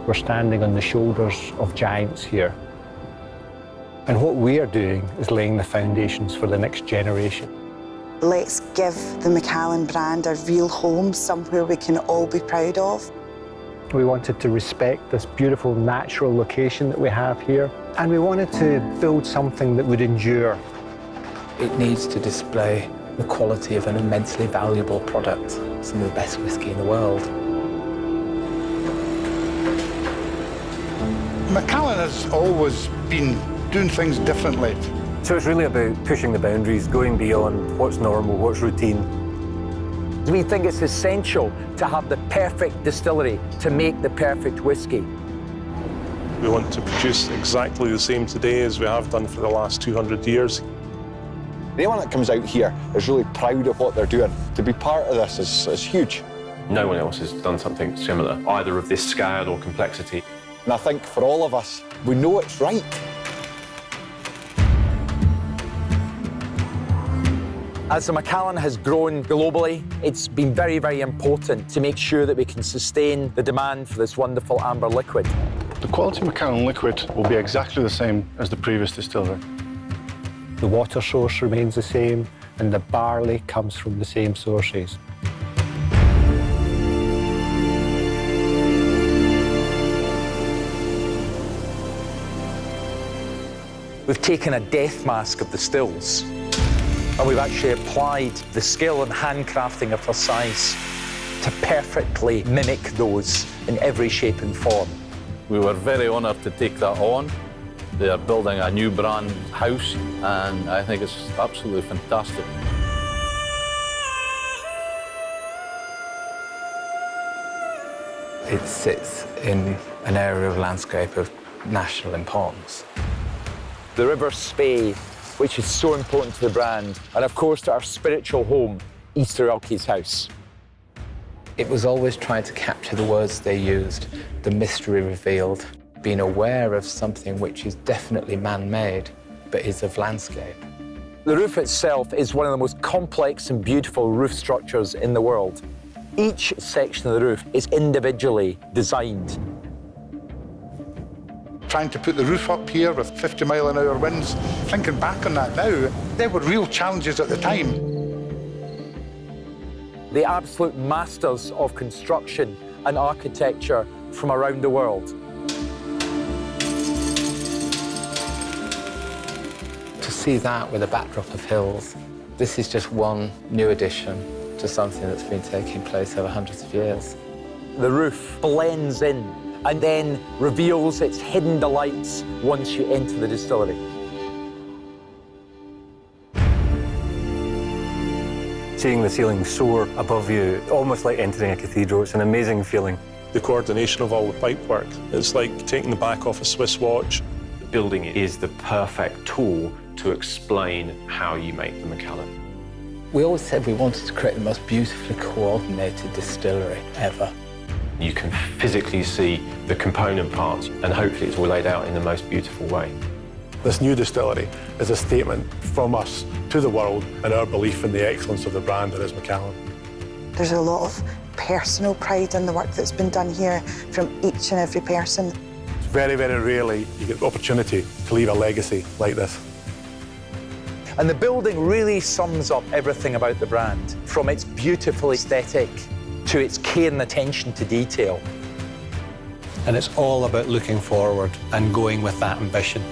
We're standing on the shoulders of giants here. And what we are doing is laying the foundations for the next generation. Let's give the Macallan brand a real home, somewhere we can all be proud of. We wanted to respect this beautiful natural location that we have here, and we wanted to build something that would endure. It needs to display the quality of an immensely valuable product, some of the best whiskey in the world. Macallan has always been doing things differently. So it's really about pushing the boundaries, going beyond what's normal, what's routine. We think it's essential to have the perfect distillery to make the perfect whiskey. We want to produce exactly the same today as we have done for the last 200 years. Anyone that comes out here is really proud of what they're doing. To be part of this is huge. No one else has done something similar, either of this scale or complexity. And I think for all of us, we know it's right. As the Macallan has grown globally, it's been very, very important to make sure that we can sustain the demand for this wonderful amber liquid. The quality Macallan liquid will be exactly the same as the previous distillery. The water source remains the same, and the barley comes from the same sources. We've taken a death mask of the stills, and we've actually applied the skill and handcrafting of Forsyth to perfectly mimic those in every shape and form. We were very honoured to take that on. They are building a new brand house, and I think it's absolutely fantastic. It sits in an area of landscape of national importance. The River Spey, which is so important to the brand, and of course to our spiritual home, Easter Ilkey's house. It was always trying to capture the words they used, the mystery revealed, being aware of something which is definitely man-made, but is of landscape. The roof itself is one of the most complex and beautiful roof structures in the world. Each section of the roof is individually designed. Trying to put the roof up here with 50-mile-an-hour winds, thinking back on that now, there were real challenges at the time. The absolute masters of construction and architecture from around the world. To see that with a backdrop of hills, this is just one new addition to something that's been taking place over hundreds of years. The roof blends in and then reveals its hidden delights once you enter the distillery. Seeing the ceiling soar above you, almost like entering a cathedral, it's an amazing feeling. The coordination of all the pipework, it's like taking the back off a Swiss watch. Building it is the perfect tool to explain how you make the Macallan. We always said we wanted to create the most beautifully coordinated distillery ever. You can physically see the component parts, and hopefully it's all laid out in the most beautiful way. This new distillery is a statement from us to the world and our belief in the excellence of the brand that is Macallan. There's a lot of personal pride in the work that's been done here from each and every person. Very, very rarely you get the opportunity to leave a legacy like this. And the building really sums up everything about the brand, from its beautiful aesthetic to its care and attention to detail. And it's all about looking forward and going with that ambition.